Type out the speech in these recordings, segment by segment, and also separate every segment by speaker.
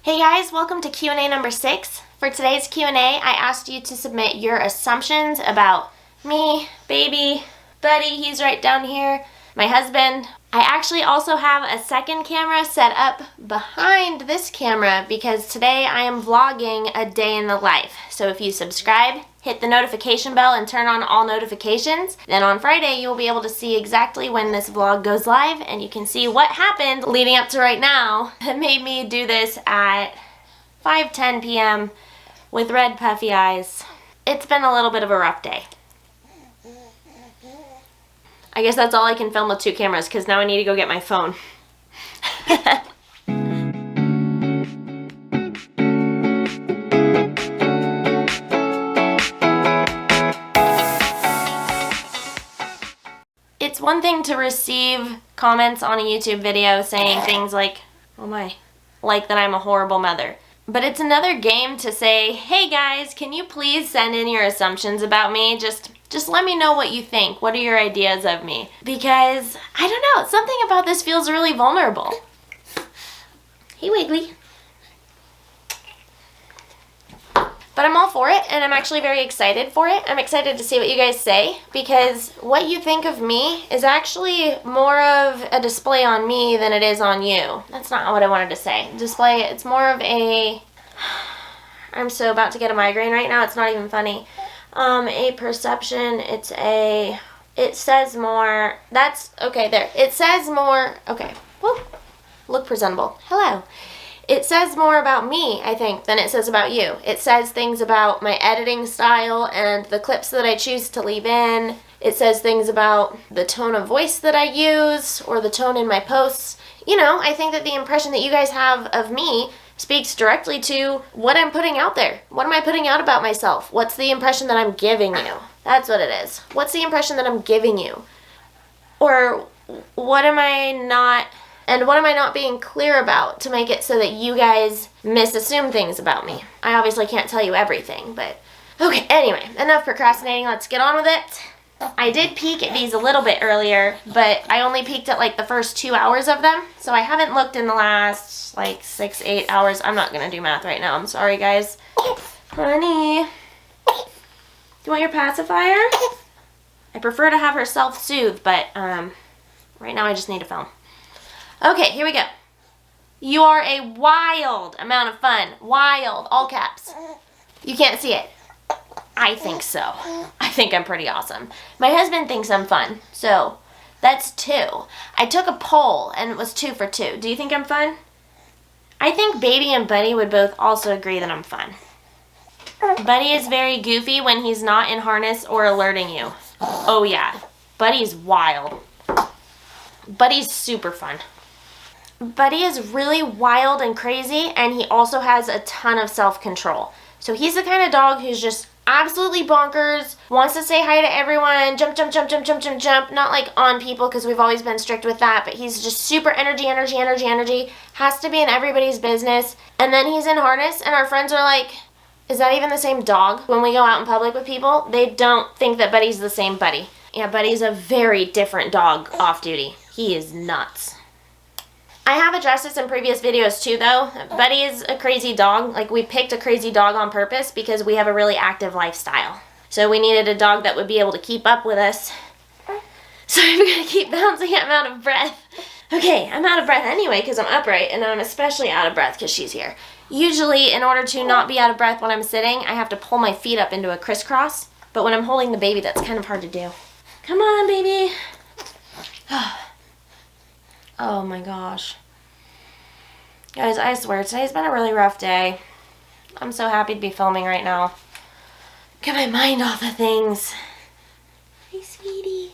Speaker 1: Hey guys, welcome to Q&A number 6. For today's Q&A, I asked you to submit your assumptions about me, baby, buddy, he's right down here, my husband. I actually also have a second camera set up behind this camera because today I am vlogging a day in the life. So if you subscribe, hit the notification bell and turn on all notifications, then on Friday you'll be able to see exactly when this vlog goes live and you can see what happened leading up to right now that made me do this at 5:10 p.m. with red puffy eyes. It's been a little bit of a rough day. I guess that's all I can film with 2 cameras because now I need to go get my phone. It's one thing to receive comments on a YouTube video saying things like, oh my, like that I'm a horrible mother. But it's another game to say, hey guys, can you please send in your assumptions about me? Just let me know what you think. What are your ideas of me? Because, I don't know, something about this feels really vulnerable. Hey Wiggly. But I'm all for it, and I'm actually very excited for it. I'm excited to see what you guys say, because what you think of me is actually more of a display on me than it is on you. That's not what I wanted to say. Display, it's more of a... I'm so about to get a migraine right now, it's not even funny. A perception, it says more, that's, okay, there. It says more, okay, whoop, look presentable. Hello. It says more about me, I think, than it says about you. It says things about my editing style and the clips that I choose to leave in. It says things about the tone of voice that I use or the tone in my posts. You know, I think that the impression that you guys have of me speaks directly to what I'm putting out there. What am I putting out about myself? What's the impression that I'm giving you? That's what it is. What's the impression that I'm giving you? Or what am I not... And what am I not being clear about to make it so that you guys misassume things about me? I obviously can't tell you everything, but... Okay, anyway, enough procrastinating. Let's get on with it. I did peek at these a little bit earlier, but I only peeked at like the first 2 hours of them. So I haven't looked in the last like 6-8 hours. I'm not going to do math right now. I'm sorry, guys. Honey. Do you want your pacifier? I prefer to have her self-soothe, but right now I just need to film. Okay, here we go. You are a wild amount of fun. Wild, all caps. You can't see it. I think so. I think I'm pretty awesome. My husband thinks I'm fun, so that's 2. I took a poll and it was 2 for 2. Do you think I'm fun? I think Baby and Buddy would both also agree that I'm fun. Buddy is very goofy when he's not in harness or alerting you. Oh yeah, Buddy's wild. Buddy's super fun. Buddy is really wild and crazy, and he also has a ton of self-control. So he's the kind of dog who's just absolutely bonkers, wants to say hi to everyone, jump, jump, jump, jump, jump, jump, jump. Not like on people because we've always been strict with that, but he's just super energy, energy, energy, energy. Has to be in everybody's business. And then he's in harness, and our friends are like, is that even the same dog? When we go out in public with people, they don't think that Buddy's the same Buddy. Yeah, Buddy's a very different dog off duty. He is nuts. I have addressed this in previous videos too though. Buddy is a crazy dog. Like, we picked a crazy dog on purpose because we have a really active lifestyle. So we needed a dog that would be able to keep up with us. So I'm gonna keep bouncing. I'm out of breath. Okay, I'm out of breath anyway because I'm upright, and I'm especially out of breath because she's here. Usually, in order to not be out of breath when I'm sitting, I have to pull my feet up into a crisscross. But when I'm holding the baby, that's kind of hard to do. Come on, baby. Oh my gosh. Guys, I swear, today's been a really rough day. I'm so happy to be filming right now. Get my mind off of things. Hey, sweetie.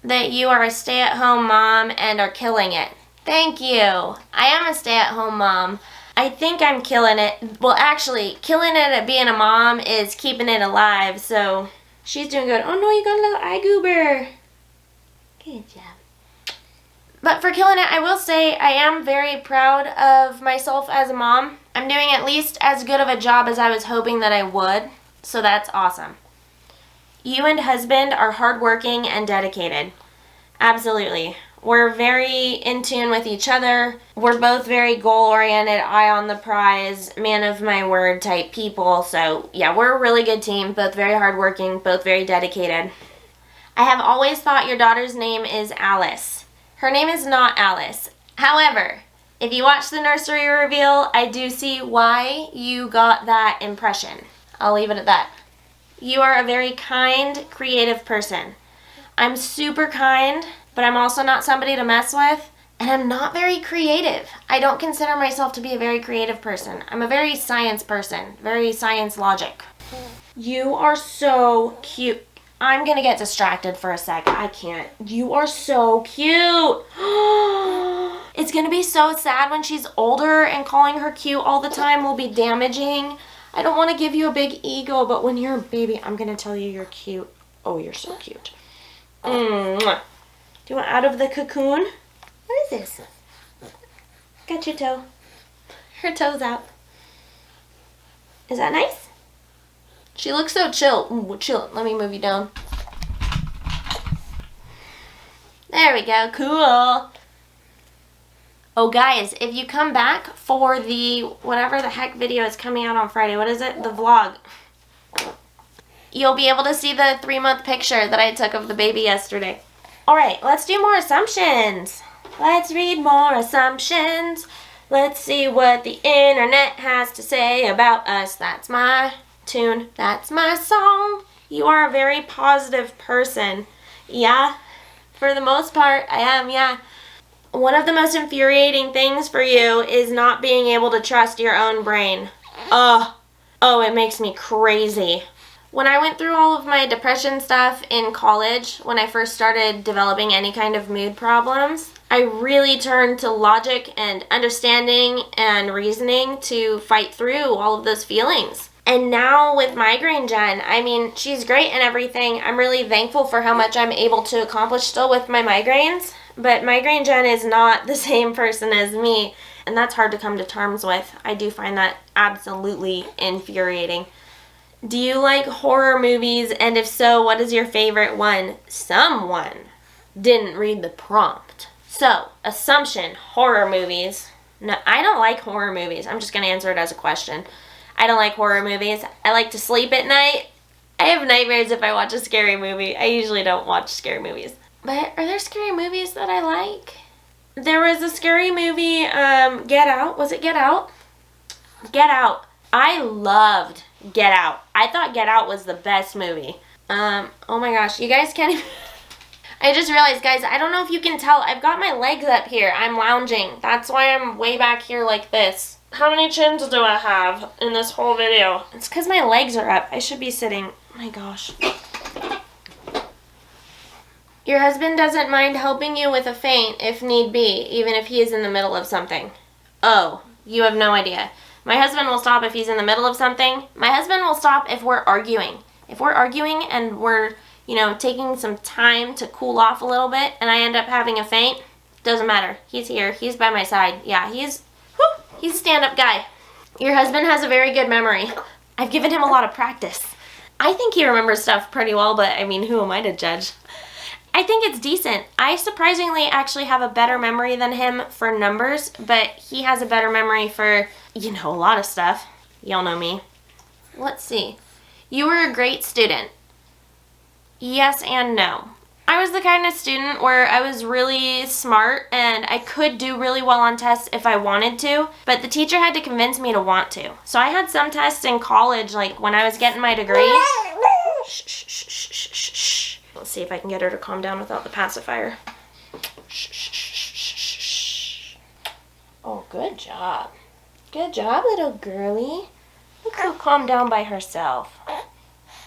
Speaker 1: That you are a stay-at-home mom and are killing it. Thank you. I am a stay-at-home mom. I think I'm killing it. Well, actually, killing it at being a mom is keeping it alive, so she's doing good. Oh no, you got a little eye goober. Good job. But for killing it, I will say I am very proud of myself as a mom. I'm doing at least as good of a job as I was hoping that I would, so that's awesome. You and husband are hardworking and dedicated. Absolutely. We're very in tune with each other. We're both very goal-oriented, eye on the prize, man of my word type people. So yeah, we're a really good team, both very hardworking, both very dedicated. I have always thought your daughter's name is Alice. Her name is not Alice. However, if you watch the nursery reveal, I do see why you got that impression. I'll leave it at that. You are a very kind, creative person. I'm super kind, but I'm also not somebody to mess with, and I'm not very creative. I don't consider myself to be a very creative person. I'm a very science person, very science logic. You are so cute. I'm gonna get distracted for a sec. I can't. You are so cute. It's gonna be so sad when she's older and calling her cute all the time will be damaging. I don't want to give you a big ego, but when you're a baby, I'm gonna tell you you're cute. Oh, you're so cute. Mwah. Do you want out of the cocoon? What is this? Got your toe. Her toe's out. Is that nice? She looks so chill. Ooh, chill. Let me move you down. There we go. Cool. Oh, guys, if you come back for the whatever the heck video is coming out on Friday, what is it? The vlog. You'll be able to see the 3-month picture that I took of the baby yesterday. All right, let's do more assumptions. Let's read more assumptions. Let's see what the internet has to say about us. That's my tune. That's my song. You are a very positive person. Yeah, for the most part, I am, yeah. One of the most infuriating things for you is not being able to trust your own brain. Oh, it makes me crazy. When I went through all of my depression stuff in college, when I first started developing any kind of mood problems, I really turned to logic and understanding and reasoning to fight through all of those feelings. And now with Migraine Jen, I mean, she's great and everything. I'm really thankful for how much I'm able to accomplish still with my migraines. But Migraine Jen is not the same person as me, and that's hard to come to terms with. I do find that absolutely infuriating. Do you like horror movies, and if so, what is your favorite one? Someone didn't read the prompt. So, assumption, horror movies. No, I don't like horror movies. I'm just going to answer it as a question. I don't like horror movies. I like to sleep at night. I have nightmares if I watch a scary movie. I usually don't watch scary movies. But are there scary movies that I like? There was a scary movie, Get Out. Was it Get Out? Get Out. I loved Get Out. I thought Get Out was the best movie. Oh my gosh, you guys can't even... I just realized, guys, I don't know if you can tell. I've got my legs up here. I'm lounging. That's why I'm way back here like this. How many chins do I have in this whole video? It's because my legs are up. I should be sitting. Oh my gosh. Your husband doesn't mind helping you with a faint if need be, even if he is in the middle of something. Oh, you have no idea. My husband will stop if he's in the middle of something. My husband will stop if we're arguing. If we're arguing and we're, taking some time to cool off a little bit and I end up having a faint, doesn't matter. He's here. He's by my side. Yeah, he's a stand-up guy. Your husband has a very good memory. I've given him a lot of practice. I think he remembers stuff pretty well, but I mean, who am I to judge? I think it's decent. I surprisingly actually have a better memory than him for numbers, but he has a better memory for, a lot of stuff. Y'all know me. Let's see. You were a great student. Yes and no. I was the kind of student where I was really smart and I could do really well on tests if I wanted to, but the teacher had to convince me to want to. So I had some tests in college, like when I was getting my degree. Shh, shh, shh, shh, shh, shh. Let's see if I can get her to calm down without the pacifier. Shh, shh, shh, shh, shh. Oh, good job. Good job, little girlie. Look how calm down by herself.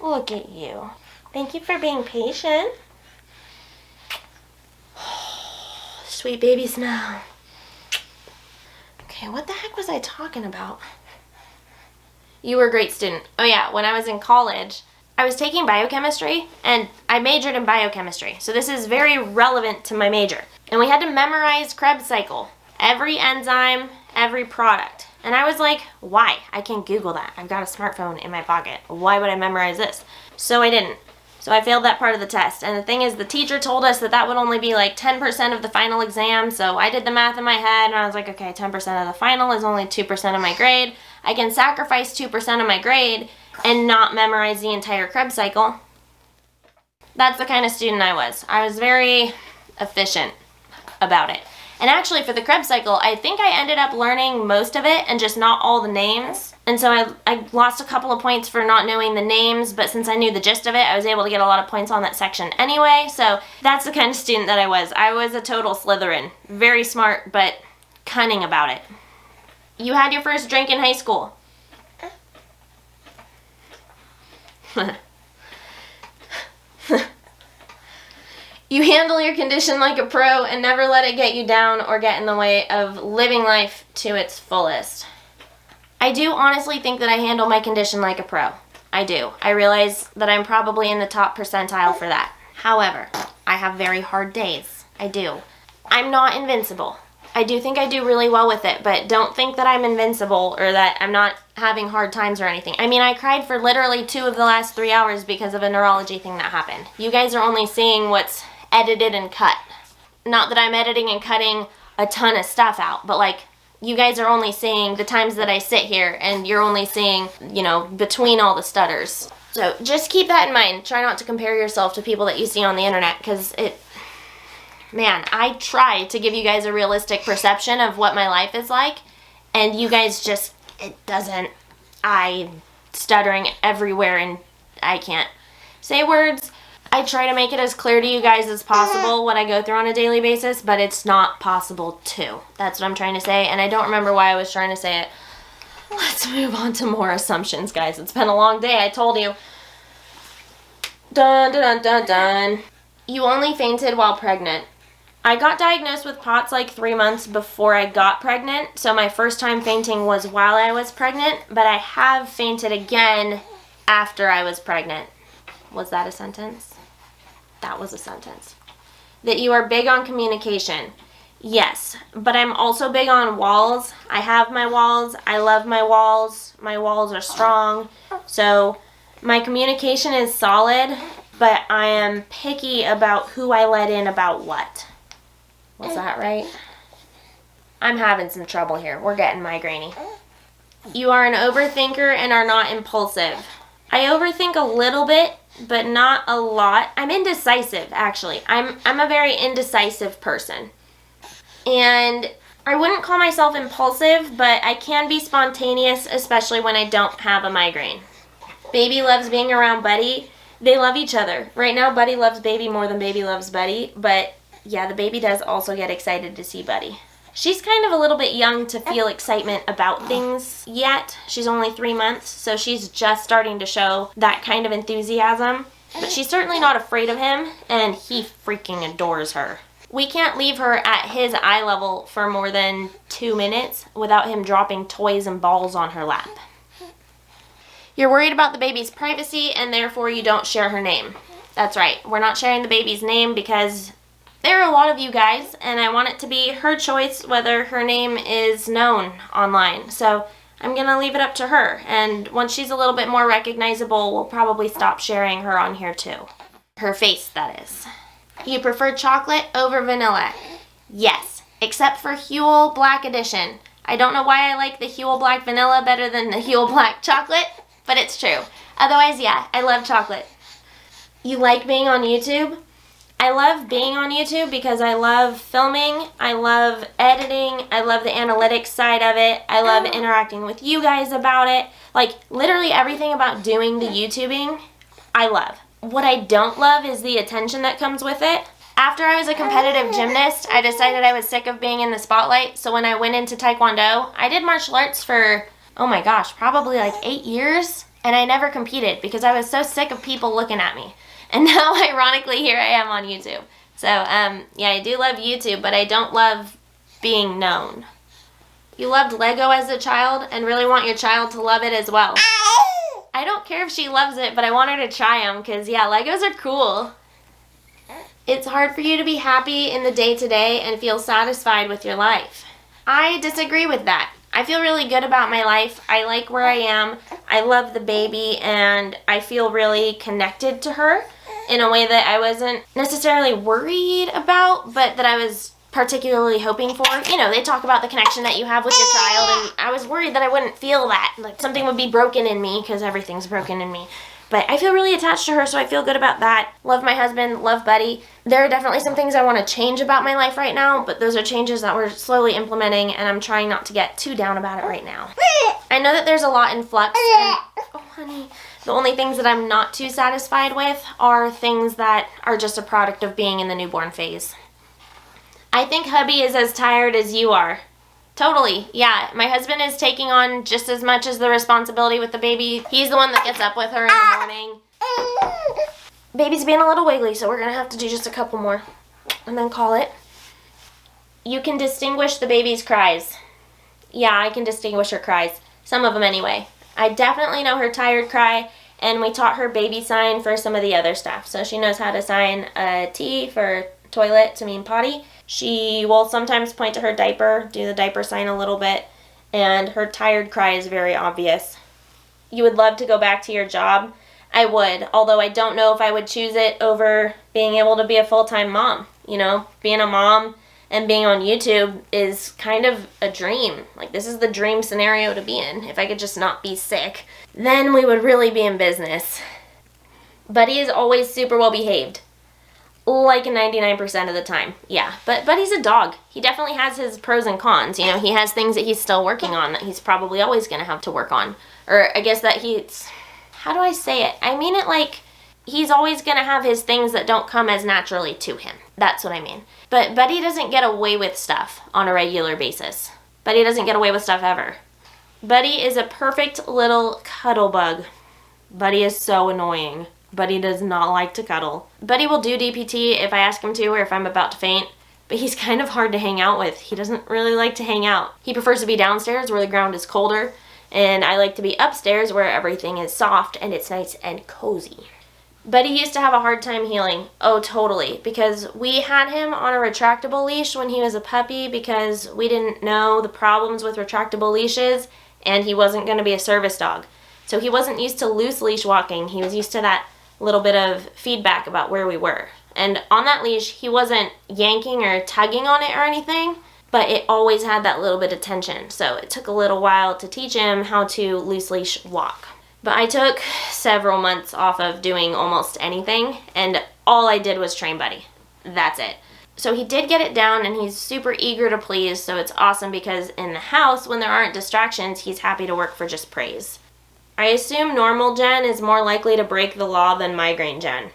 Speaker 1: Look at you. Thank you for being patient. Sweet baby smell. Okay, what the heck was I talking about? You were a great student. Oh yeah, when I was in college, I was taking biochemistry, and I majored in biochemistry. So this is very relevant to my major. And we had to memorize Krebs cycle. Every enzyme, every product. And I was like, why? I can Google that. I've got a smartphone in my pocket. Why would I memorize this? So I didn't. So I failed that part of the test. And the thing is, the teacher told us that that would only be like 10% of the final exam. So I did the math in my head and I was like, okay, 10% of the final is only 2% of my grade. I can sacrifice 2% of my grade and not memorize the entire Krebs cycle. That's the kind of student I was. I was very efficient about it. And actually for the Krebs cycle, I think I ended up learning most of it and just not all the names. And so I lost a couple of points for not knowing the names, but since I knew the gist of it, I was able to get a lot of points on that section anyway. So that's the kind of student that I was. I was a total Slytherin. Very smart, but cunning about it. You had your first drink in high school. You handle your condition like a pro and never let it get you down or get in the way of living life to its fullest. I do honestly think that I handle my condition like a pro. I do. I realize that I'm probably in the top percentile for that. However, I have very hard days. I do. I'm not invincible. I do think I do really well with it, but don't think that I'm invincible or that I'm not having hard times or anything. I mean, I cried for literally 2 of the last 3 hours because of a neurology thing that happened. You guys are only seeing what's edited and cut. Not that I'm editing and cutting a ton of stuff out, but like, you guys are only seeing the times that I sit here and you're only seeing, you know, between all the stutters. So just keep that in mind. Try not to compare yourself to people that you see on the internet because man, I try to give you guys a realistic perception of what my life is like and you guys just, I'm stuttering everywhere and I can't say words. I try to make it as clear to you guys as possible what I go through on a daily basis, but it's not possible to. That's what I'm trying to say, and I don't remember why I was trying to say it. Let's move on to more assumptions, guys. It's been a long day, I told you. Dun, dun, dun, dun, dun. You only fainted while pregnant. I got diagnosed with POTS like 3 months before I got pregnant, so my first time fainting was while I was pregnant, but I have fainted again after I was pregnant. Was that a sentence? That was a sentence. That you are big on communication. Yes, but I'm also big on walls. I have my walls. I love my walls. My walls are strong. So my communication is solid, but I am picky about who I let in about what. Was that right? I'm having some trouble here. We're getting migraine-y. You are an overthinker and are not impulsive. I overthink a little bit, but not a lot. I'm indecisive, actually. I'm a very indecisive person. And I wouldn't call myself impulsive, but I can be spontaneous, especially when I don't have a migraine. Baby loves being around Buddy. They love each other. Right now, Buddy loves Baby more than Baby loves Buddy, but yeah, the baby does also get excited to see Buddy. She's kind of a little bit young to feel excitement about things yet. She's only 3 months, so she's just starting to show that kind of enthusiasm. But she's certainly not afraid of him, and he freaking adores her. We can't leave her at his eye level for more than 2 minutes without him dropping toys and balls on her lap. You're worried about the baby's privacy, and therefore you don't share her name. That's right, we're not sharing the baby's name because there are a lot of you guys, and I want it to be her choice whether her name is known online. So I'm going to leave it up to her. And once she's a little bit more recognizable, we'll probably stop sharing her on here too. Her face, that is. You prefer chocolate over vanilla? Yes, except for Huel Black Edition. I don't know why I like the Huel Black Vanilla better than the Huel Black Chocolate, but it's true. Otherwise, yeah, I love chocolate. You like being on YouTube? I love being on YouTube because I love filming, I love editing, I love the analytics side of it, I love interacting with you guys about it. Like, literally everything about doing the YouTubing, I love. What I don't love is the attention that comes with it. After I was a competitive gymnast, I decided I was sick of being in the spotlight, so when I went into Taekwondo, I did martial arts for, oh my gosh, probably like 8 years, and I never competed because I was so sick of people looking at me. And now, ironically, here I am on YouTube. So, yeah, I do love YouTube, but I don't love being known. You loved Lego as a child and really want your child to love it as well. I don't care if she loves it, but I want her to try them because, yeah, Legos are cool. It's hard for you to be happy in the day-to-day and feel satisfied with your life. I disagree with that. I feel really good about my life. I like where I am. I love the baby, and I feel really connected to her. in a way that I wasn't necessarily worried about, but that I was particularly hoping for. You know, they talk about the connection that you have with your child, and I was worried that I wouldn't feel that. Like something would be broken in me, because everything's broken in me. But I feel really attached to her, so I feel good about that. Love my husband, love Buddy. There are definitely some things I want to change about my life right now, but those are changes that we're slowly implementing, and I'm trying not to get too down about it right now. I know that there's a lot in flux, and, oh honey, the only things that I'm not too satisfied with are things that are just a product of being in the newborn phase. I think hubby is as tired as you are. Totally, yeah. My husband is taking on just as much as the responsibility with the baby. He's the one that gets up with her in the morning. Baby's being a little wiggly, so we're going to have to do just a couple more and then call it. You can distinguish the baby's cries. Yeah, I can distinguish her cries. Some of them anyway. I definitely know her tired cry, and we taught her baby sign for some of the other stuff. So she knows how to sign a T for toilet to mean potty. She will sometimes point to her diaper, do the diaper sign a little bit, and her tired cry is very obvious. You would love to go back to your job? I would, although I don't know if I would choose it over being able to be a full-time mom. You know, being a mom and being on YouTube is kind of a dream. Like, this is the dream scenario to be in. If I could just not be sick, then we would really be in business. Buddy is always super well behaved. Like 99% of the time, yeah. But he's a dog. He definitely has his pros and cons. You know, he has things that he's still working on that he's probably always going to have to work on. Or I guess that he's, how do I say it? I mean it like he's always going to have his things that don't come as naturally to him. That's what I mean. But Buddy doesn't get away with stuff on a regular basis. Buddy doesn't get away with stuff ever. Buddy is a perfect little cuddle bug. Buddy is so annoying. Buddy does not like to cuddle. Buddy will do DPT if I ask him to or if I'm about to faint, but he's kind of hard to hang out with. He doesn't really like to hang out. He prefers to be downstairs where the ground is colder, and I like to be upstairs where everything is soft and it's nice and cozy. Buddy used to have a hard time healing. Oh, totally. Because we had him on a retractable leash when he was a puppy because we didn't know the problems with retractable leashes, and he wasn't going to be a service dog. So he wasn't used to loose leash walking. He was used to that little bit of feedback about where we were. And on that leash, he wasn't yanking or tugging on it or anything, but it always had that little bit of tension. So it took a little while to teach him how to loose leash walk. But I took several months off of doing almost anything, and all I did was train Buddy. That's it. So he did get it down, and he's super eager to please, so it's awesome because in the house, when there aren't distractions, he's happy to work for just praise. I assume normal Jen is more likely to break the law than migraine Jen.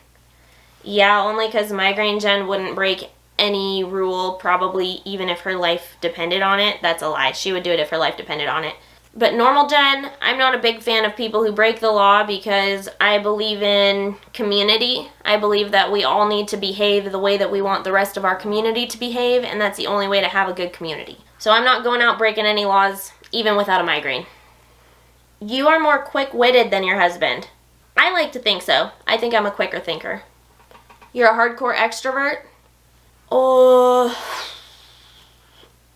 Speaker 1: Yeah, only because migraine Jen wouldn't break any rule, probably even if her life depended on it. That's a lie. She would do it if her life depended on it. But normal Jen, I'm not a big fan of people who break the law because I believe in community. I believe that we all need to behave the way that we want the rest of our community to behave, and that's the only way to have a good community. So I'm not going out breaking any laws, even without a migraine. You are more quick-witted than your husband. I like to think so. I think I'm a quicker thinker. You're a hardcore extrovert? Oh,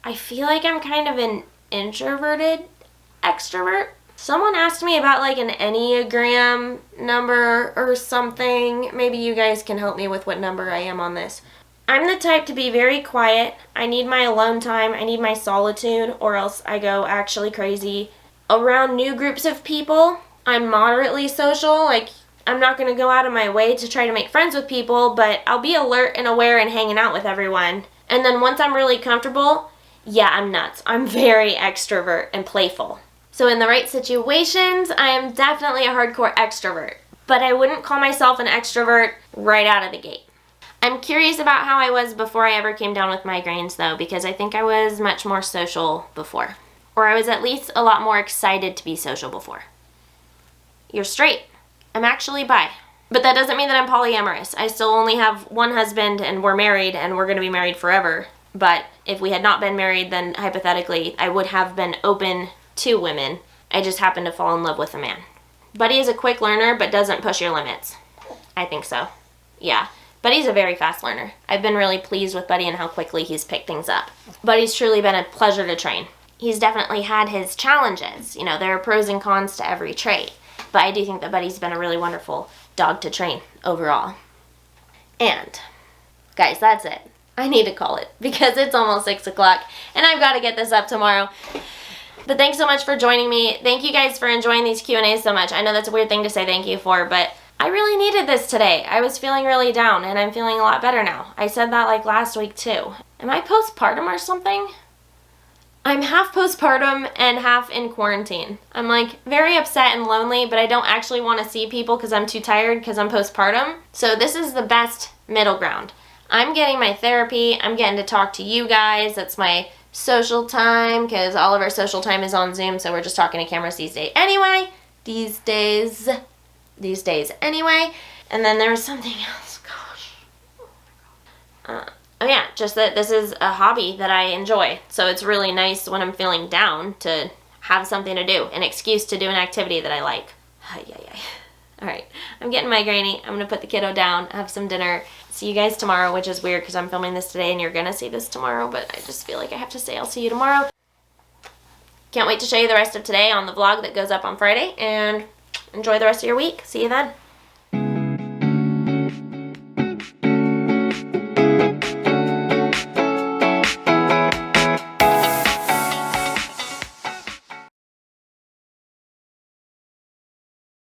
Speaker 1: I feel like I'm kind of an introverted extrovert. Someone asked me about like an Enneagram number or something. Maybe you guys can help me with what number I am on this. I'm the type to be very quiet. I need my alone time. I need my solitude, or else I go actually crazy. Around new groups of people, I'm moderately social. Like, I'm not going to go out of my way to try to make friends with people, but I'll be alert and aware and hanging out with everyone. And then once I'm really comfortable, yeah, I'm nuts. I'm very extrovert and playful. So in the right situations, I am definitely a hardcore extrovert, but I wouldn't call myself an extrovert right out of the gate. I'm curious about how I was before I ever came down with migraines, though, because I think I was much more social before. Or I was at least a lot more excited to be social before. You're straight. I'm actually bi. But that doesn't mean that I'm polyamorous. I still only have one husband, and we're married, and we're going to be married forever. But if we had not been married, then hypothetically, I would have been open to women. I just happened to fall in love with a man. Buddy is a quick learner, but doesn't push your limits. I think so. Yeah. Buddy's a very fast learner. I've been really pleased with Buddy and how quickly he's picked things up. Buddy's truly been a pleasure to train. He's definitely had his challenges. You know, there are pros and cons to every trait. But I do think that Buddy's been a really wonderful dog to train overall. And guys, that's it. I need to call it because it's almost 6 o'clock and I've got to get this up tomorrow. But thanks so much for joining me. Thank you guys for enjoying these Q&As so much. I know that's a weird thing to say thank you for, but I really needed this today. I was feeling really down and I'm feeling a lot better now. I said that like last week too. Am I postpartum or something? I'm half postpartum and half in quarantine. I'm like very upset and lonely, but I don't actually want to see people because I'm too tired because I'm postpartum. So this is the best middle ground. I'm getting my therapy. I'm getting to talk to you guys. That's my social time because all of our social time is on Zoom, so we're just talking to cameras these days anyway. These days anyway. And then there was something else. Gosh. Oh yeah, just that this is a hobby that I enjoy. So it's really nice when I'm feeling down to have something to do, an excuse to do an activity that I like. Alright, I'm getting migraine-y. I'm going to put the kiddo down, have some dinner. See you guys tomorrow, which is weird because I'm filming this today and you're going to see this tomorrow, but I just feel like I have to say I'll see you tomorrow. Can't wait to show you the rest of today on the vlog that goes up on Friday, and enjoy the rest of your week. See you then.